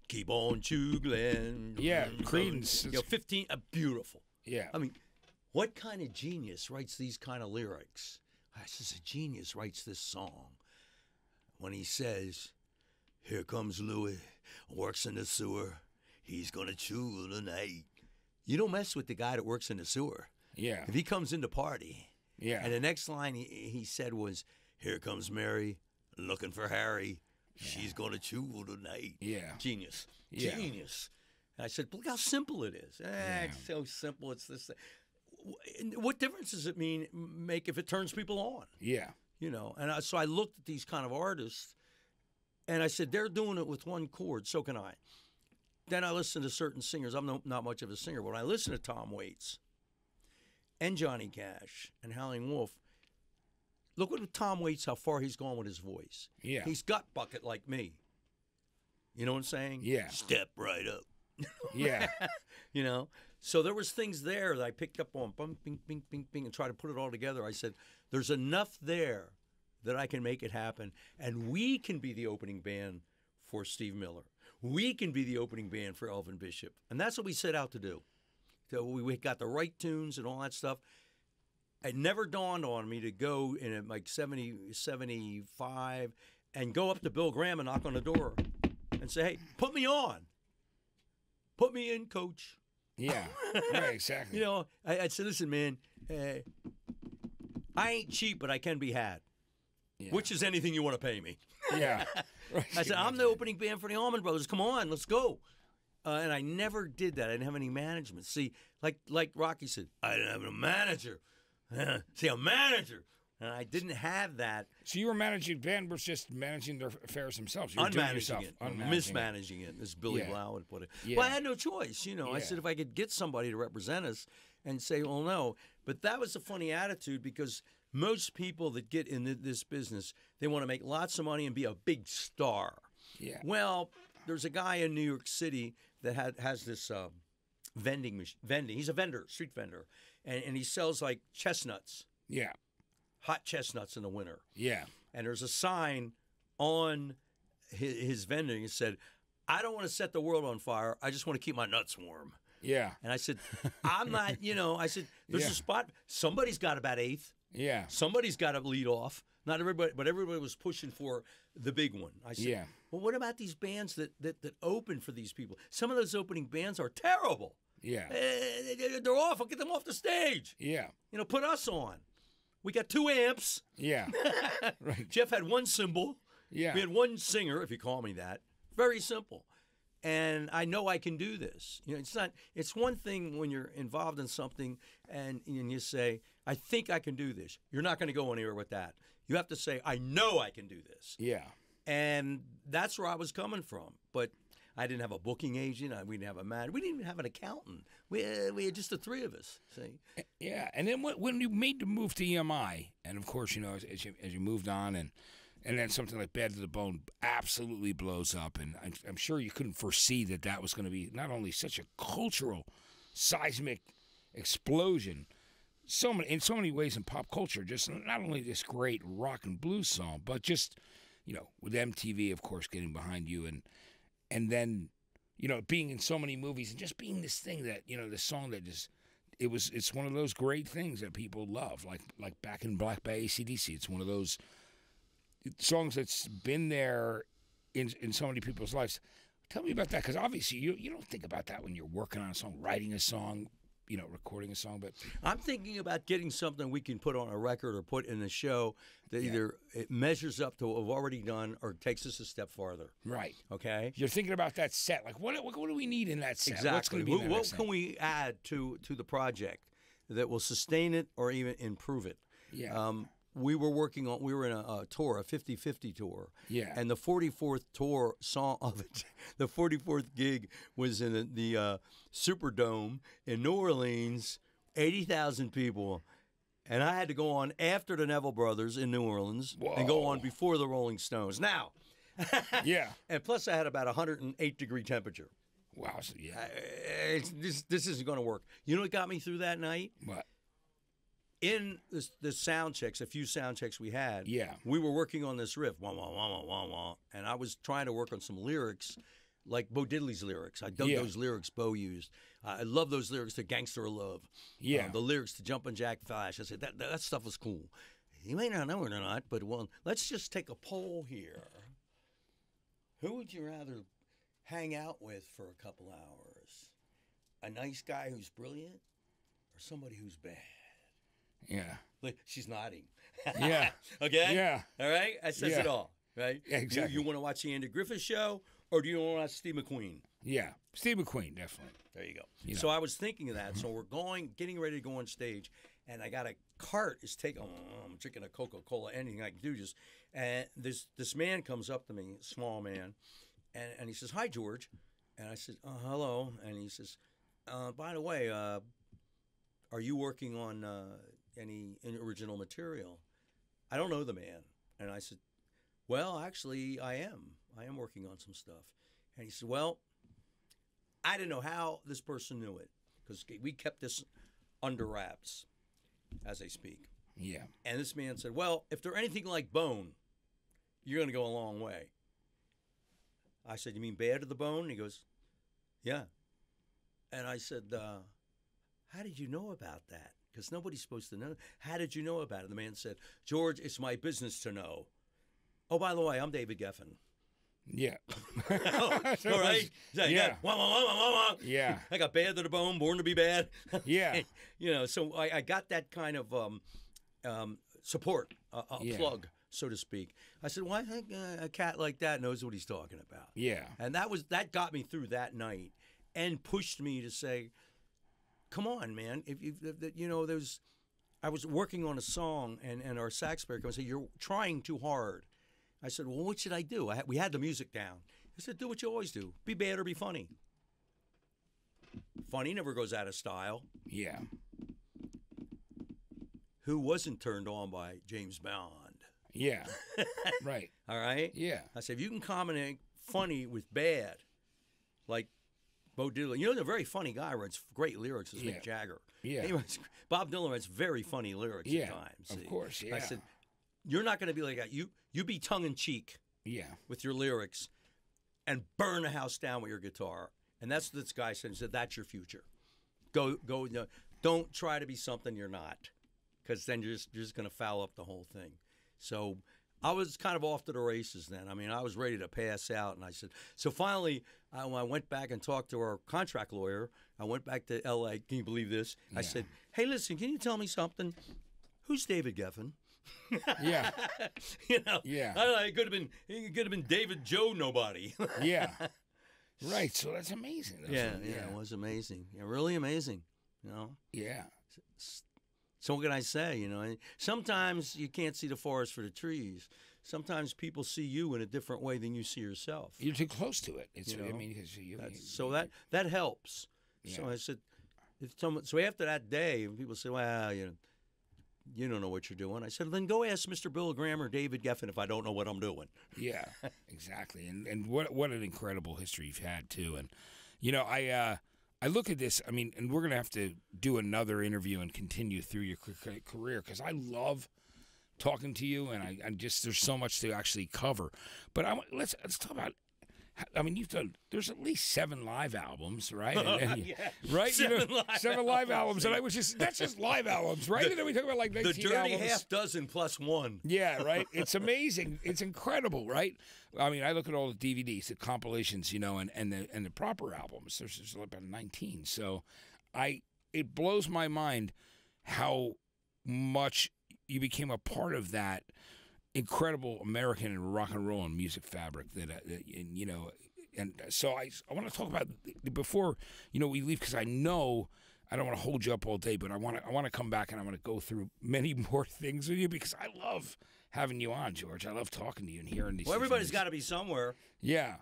keep on chugling. Yeah, Creedence. You know, 15, beautiful. Yeah. I mean, what kind of genius writes these kind of lyrics? I said, a genius writes this song when he says, here comes Louis, works in the sewer. He's going to chew tonight. You don't mess with the guy that works in the sewer. Yeah. If he comes in to party. Yeah. And the next line he said was, here comes Mary, looking for Harry. She's going to chew tonight. Yeah. Genius. Yeah. Genius. And I said, look how simple it is. It's so simple. It's this. What difference does it make if it turns people on? Yeah. You know, and so I looked at these kind of artists, and I said, they're doing it with one chord, so can I. Then I listened to certain singers. I'm not much of a singer, but when I listen to Tom Waits and Johnny Cash and Howlin' Wolf, look at Tom Waits, how far he's gone with his voice. Yeah. He's gut bucket like me. You know what I'm saying? Yeah. Step right up. Yeah. You know? So there was things there that I picked up on, bing, bing, bing, bing, bing, and tried to put it all together. I said, there's enough there that I can make it happen, and we can be the opening band for Steve Miller. We can be the opening band for Elvin Bishop. And that's what we set out to do. So we got the right tunes and all that stuff. It never dawned on me to go in like 70, 75 and go up to Bill Graham and knock on the door and say, hey, put me on. Put me in, coach. Yeah, right, exactly. You know, I'd say, listen, man, I ain't cheap, but I can be had. Yeah. Which is anything you want to pay me. Yeah. Right. I said, I'm the opening band for the Allman Brothers. Come on, let's go. And I never did that. I didn't have any management. See, like Rocky said, I didn't have a manager. See, a manager. And I didn't have that. So you were managing, band was just managing their affairs themselves. You were Unmanaging it. Mismanaging it, as Billy Blau would put it. Yeah. Well, I had no choice. You know, I said if I could get somebody to represent us and say, well, no. But that was a funny attitude because most people that get in this business, they want to make lots of money and be a big star. Yeah. Well, there's a guy in New York City that has this vending. He's a vendor, street vendor, and he sells like chestnuts. Yeah. Hot chestnuts in the winter. Yeah. And there's a sign on his vending that said, I don't want to set the world on fire. I just want to keep my nuts warm. Yeah. And I said, I'm not, I said, there's a spot. Somebody's got about eighth. Yeah. Somebody's got to lead off. Not everybody, but everybody was pushing for the big one. I said, well, what about these bands that open for these people? Some of those opening bands are terrible. Yeah. They're off. I'll get them off the stage. Yeah. Put us on. We got 2 amps. Yeah. Right. Jeff had 1 cymbal. Yeah. We had 1 singer, if you call me that. Very simple. And I know I can do this. It's one thing when you're involved in something and you say, I think I can do this. You're not going to go anywhere with that. You have to say, I know I can do this. Yeah. And that's where I was coming from. But I didn't have a booking agent. We didn't have a manager. We didn't even have an accountant. We had just the 3 of us. See? Yeah. And then when you made the move to EMI, and of course, as you moved on and then something like Bad to the Bone absolutely blows up. And I'm sure you couldn't foresee that was going to be not only such a cultural, seismic explosion, in so many ways in pop culture, just not only this great rock and blues song, but just, with MTV, of course, getting behind you. And then, being in so many movies and just being this thing that, this song that just, it's one of those great things that people love, like Back in Black by AC/DC. It's one of those songs that's been there in so many people's lives. Tell me about that, because obviously you don't think about that when you're working on a song, writing a song, recording a song. But I'm thinking about getting something we can put on a record or put in a show that either it measures up to what we've already done or takes us a step farther. Right. Okay. You're thinking about that set. Like, what do we need in that set? Exactly. What can we add to the project that will sustain it or even improve it? Yeah. We were in a tour, a 50-50 tour. Yeah. And the 44th tour song of it, the 44th gig was in the Superdome in New Orleans, 80,000 people. And I had to go on after the Neville Brothers in New Orleans and go on before the Rolling Stones. Now, yeah. And plus I had about 108-degree temperature. Wow. So, yeah. This isn't going to work. You know what got me through that night? What? In the sound checks, a few sound checks we had, we were working on this riff, wah, wah, wah, wah, wah, wah, and I was trying to work on some lyrics, like Bo Diddley's lyrics. I dug those lyrics Bo used. I love those lyrics to Gangster of Love. Yeah. The lyrics to Jumpin' Jack Flash. I said, that stuff was cool. You may not know it or not, but let's just take a poll here. Who would you rather hang out with for a couple hours? A nice guy who's brilliant or somebody who's bad? Yeah. Look, she's nodding. Yeah. Okay? Yeah. All right? That says it all, right? Yeah, exactly. You want to watch the Andy Griffith Show, or do you want to watch Steve McQueen? Yeah. Steve McQueen, definitely. There you go. So I was thinking of that. So we're getting ready to go on stage, and I got a cart is taking. I'm drinking a Coca-Cola, anything I can do. And this man comes up to me, small man, and he says, "Hi, George," and I said, "Hello," and he says, "By the way, are you working on any original material?" I don't know the man. And I said, well, actually, I am working on some stuff. And he said, well, I didn't know how this person knew it because we kept this under wraps as I speak. Yeah. And this man said, well, if they're anything like Bone, you're going to go a long way. I said, you mean Bad to the Bone? And he goes, yeah. And I said, how did you know about that? Because nobody's supposed to know. How did you know about it? The man said, George, it's my business to know. Oh, by the way, I'm David Geffen. Yeah. All right? Yeah. Wah, wah, wah, wah, wah. Yeah. I got Bad to the Bone, Born to be Bad. Yeah. So I got that kind of support, plug, so to speak. I said, well, I think a cat like that knows what he's talking about. Yeah. And that got me through that night and pushed me to say, come on, man. I was working on a song, and our sax player comes and said, you're trying too hard. I said, well, what should I do? We had the music down. He said, do what you always do. Be bad or be funny. Funny never goes out of style. Yeah. Who wasn't turned on by James Bond? Yeah. Right. All right? Yeah. I said, if you can combine funny with bad, like Bo Diddley. You know, the very funny guy writes great lyrics is Mick Jagger. Yeah. Bob Dylan writes very funny lyrics at times. Of course, yeah. I said, you're not going to be like that. You be tongue-in-cheek with your lyrics and burn the house down with your guitar. And that's what this guy said. He said, that's your future. Go. Don't try to be something you're not, because then you're just going to foul up the whole thing. So I was kind of off to the races then. I mean, I was ready to pass out. And I said, so finally, when I went back and talked to our contract lawyer, I went back to L.A. Can you believe this? Yeah. I said, hey, listen, can you tell me something? Who's David Geffen? Yeah. Yeah. I don't know, it could have been David Joe Nobody. Yeah. Right. So that's amazing. It was amazing. Yeah, really amazing. Yeah. So what can I say? Sometimes you can't see the forest for the trees. Sometimes people see you in a different way than you see yourself. You're too close to it. So that helps. Yeah. So I said, so after that day, people say, well, you don't know what you're doing. I said, then go ask Mr. Bill Graham or David Geffen if I don't know what I'm doing. Yeah, exactly. And what an incredible history you've had, too. And, I look at this, I mean, and we're going to have to do another interview and continue through your career, because I love talking to you, and I just, there's so much to actually cover. But let's talk about, I mean, there's at least 7 live albums, right? Right? 7 live albums. And that's just live albums, right? And then we talk about like 19 the dirty albums. half dozen plus 1. Yeah, right? It's amazing. It's incredible, right? I mean, I look at all the DVDs, the compilations, and the proper albums. There's about 19. So it blows my mind how much you became a part of that incredible American and rock and roll and music fabric and so I want to talk about before we leave, because I know I don't want to hold you up all day, but I want to come back and I want to go through many more things with you, because I love having you on, George. I love talking to you and hearing these. Well, everybody's got to be somewhere. Yeah,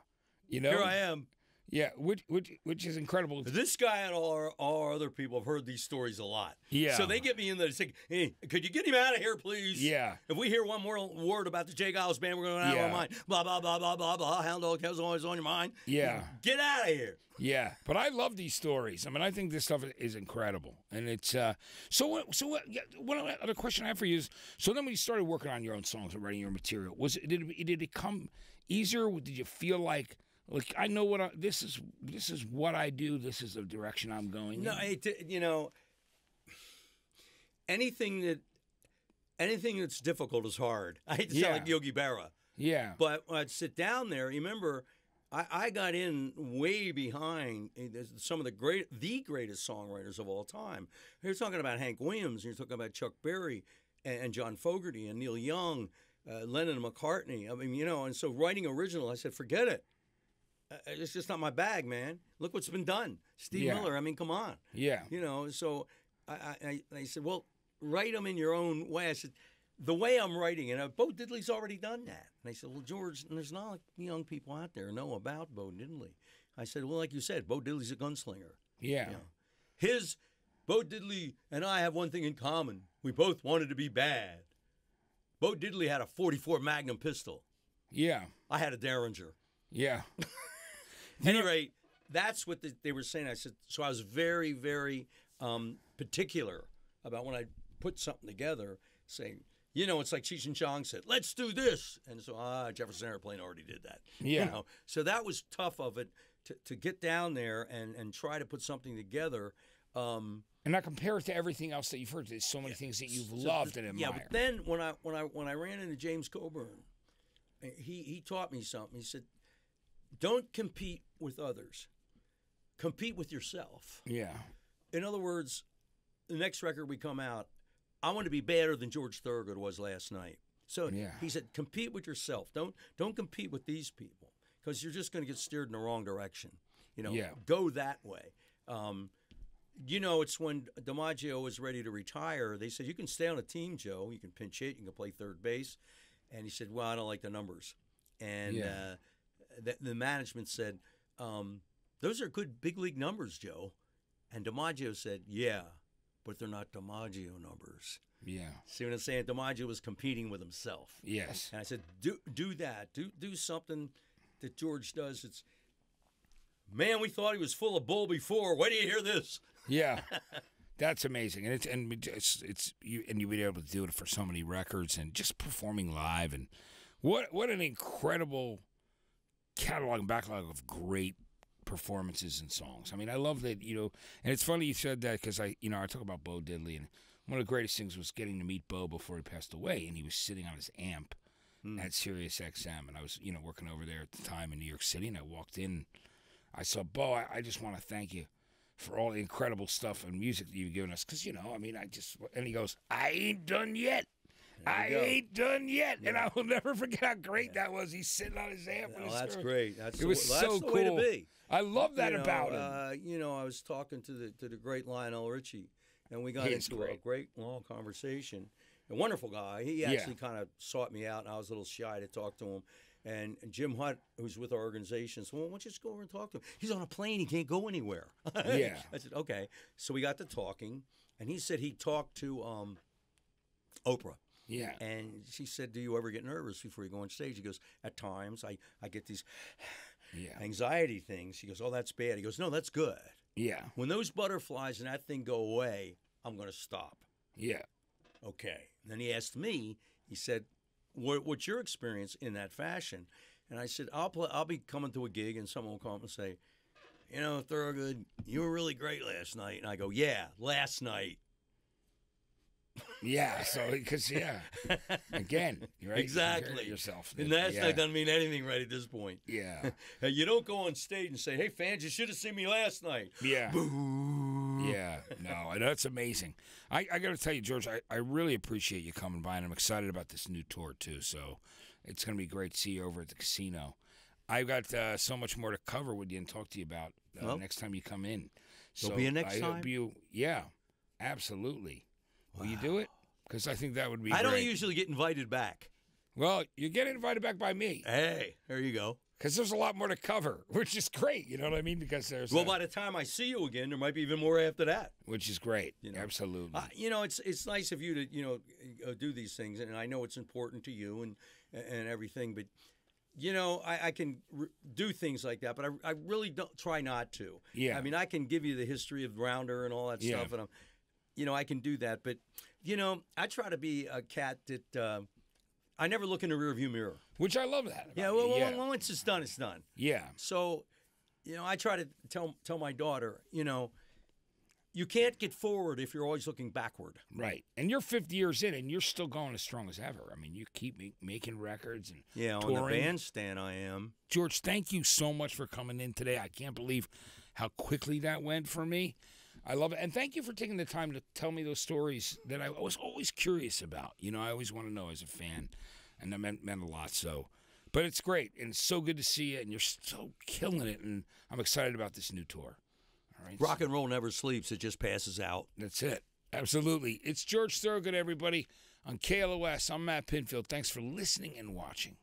here I am. Yeah, which is incredible. This guy and all our other people have heard these stories a lot. Yeah. So they get me in there and say, hey, could you get him out of here, please? Yeah. If we hear one more word about the Geils band, we're going to out of our mind. Blah, blah, blah, blah, blah, blah. Hound dog is always on your mind. Yeah. Get out of here. Yeah. But I love these stories. I mean, I think this stuff is incredible. And it's, one other question I have for you is, so then when you started working on your own songs and writing your material, did it come easier? Did you feel like, I know this is what I do. This is the direction I'm going. No, anything that's difficult is hard. I hate to sound like Yogi Berra. Yeah. But when I'd sit down there, remember, I got in way behind some of the greatest songwriters of all time. You're talking about Hank Williams, and you're talking about Chuck Berry and John Fogerty and Neil Young, Lennon and McCartney. I mean, and so writing original, I said, forget it. It's just not my bag, man. Look what's been done. Steve Miller, I mean, come on. Yeah. So I said, well, write them in your own way. I said, the way I'm writing it, Bo Diddley's already done that. And I said, well, George, there's not like young people out there who know about Bo Diddley. I said, well, like you said, Bo Diddley's a gunslinger. Yeah. Bo Diddley and I have one thing in common. We both wanted to be bad. Bo Diddley had a .44 Magnum pistol. Yeah. I had a Derringer. Yeah. At any rate, that's what they were saying. I said, so I was very, very particular about when I put something together, saying, it's like Cheech and Chong said, let's do this. And so, Jefferson Airplane already did that. Yeah. So that was tough of it to get down there and try to put something together. And not compare it to everything else that you've heard. There's so many things that you've loved and admired. Yeah, but then when I ran into James Coburn, he taught me something. He said, don't compete with others. Compete with yourself. Yeah. In other words, the next record we come out, I want to be better than George Thorogood was last night. So he said, compete with yourself. Don't compete with these people, because you're just going to get steered in the wrong direction. Go that way. It's when DiMaggio was ready to retire, they said, you can stay on a team, Joe. You can pinch hit. You can play third base. And he said, well, I don't like the numbers. And the management said, those are good big league numbers, Joe. And DiMaggio said, yeah, but they're not DiMaggio numbers. Yeah. See what I'm saying? DiMaggio was competing with himself. Yes. And I said, do that. Do something that George does. It's, man, we thought he was full of bull before. Wait till you hear this. Yeah. That's amazing. And you've been able to do it for so many records and just performing live, and what an incredible catalog and backlog of great performances and songs. I mean, I love that, and it's funny you said that because I talk about Bo Diddley, and one of the greatest things was getting to meet Bo before he passed away, and he was sitting on his amp at Sirius XM, and I was, working over there at the time in New York City, and I walked in, I saw Bo. I just want to thank you for all the incredible stuff and music that you've given us, because, and he goes, I ain't done yet. I ain't done yet, and I will never forget how great that was. He's sitting on his amp. Oh, that's great. It was so cool. Way to be. I love that about him. I was talking to the great Lionel Richie, and we got into a great long conversation. A wonderful guy. He actually kind of sought me out, and I was a little shy to talk to him. And Jim Hutt, who's with our organization, said, well, why don't you just go over and talk to him? He's on a plane. He can't go anywhere. Yeah. I said, okay. So we got to talking, and he said he talked to Oprah. Yeah. And she said, do you ever get nervous before you go on stage? He goes, at times I get these anxiety things. She goes, oh, that's bad. He goes, no, that's good. Yeah. When those butterflies and that thing go away, I'm going to stop. Yeah. Okay. And then he asked me, he said, what's your experience in that fashion? And I said, I'll be coming to a gig and someone will come up and say, Thorogood, you were really great last night. And I go, yeah, last night. Yeah, so because again, you're right. Exactly. Yourself, and that doesn't mean anything right at this point. Yeah, you don't go on stage and say, "Hey, fans, you should have seen me last night." Yeah, boo. Yeah, no, that's amazing. I got to tell you, George, I really appreciate you coming by, and I'm excited about this new tour too. So it's going to be great to see you over at the casino. I've got so much more to cover with you and talk to you about next time you come in. So be a next time. Yeah, absolutely. Will you do it? Because I think that would be I great. don't usually get invited back. Well, you get invited back by me. Hey, there you go. Because there's a lot more to cover, which is great. You know what I mean? Because there's by the time I see you again, there might be even more after that. Which is great. Absolutely. It's nice of you to do these things, and I know it's important to you and everything. But I can do things like that, but I really don't try not to. Yeah. I mean, I can give you the history of Rounder and all that stuff, and I can do that. But I try to be a cat that I never look in the rearview mirror. Which I love that. Once it's done, it's done. Yeah. So, I try to tell my daughter, you can't get forward if you're always looking backward. Right. And you're 50 years in, and you're still going as strong as ever. I mean, you keep making records and touring. On the bandstand I am. George, thank you so much for coming in today. I can't believe how quickly that went for me. I love it. And thank you for taking the time to tell me those stories that I was always curious about. I always want to know as a fan, and that meant a lot. So, but it's great, and it's so good to see you, and you're so killing it, and I'm excited about this new tour. All right, rock and roll never sleeps. It just passes out. That's it. Absolutely. It's George Thorogood, everybody, on KLOS. I'm Matt Pinfield. Thanks for listening and watching.